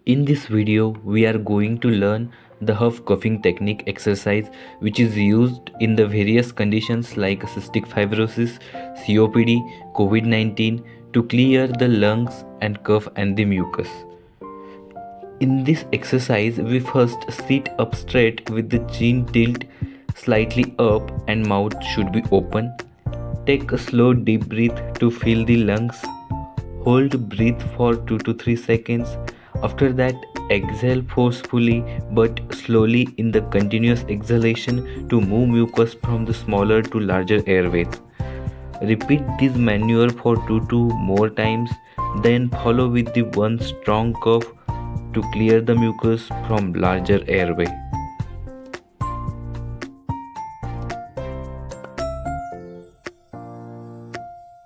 In this video, we are going to learn the Huff Coughing technique exercise, which is used in the various conditions like cystic fibrosis, COPD, COVID-19 to clear the lungs and cough and the mucus. In this exercise, we first sit up straight with the chin tilt slightly up and mouth should be open. Take a slow deep breath to fill the lungs. Hold breath for 2 to 3 seconds. After that, exhale forcefully but slowly in the continuous exhalation to move mucus from the smaller to larger airways. Repeat this maneuver for 2 to more times, then follow with the one strong cough to clear the mucus from larger airway.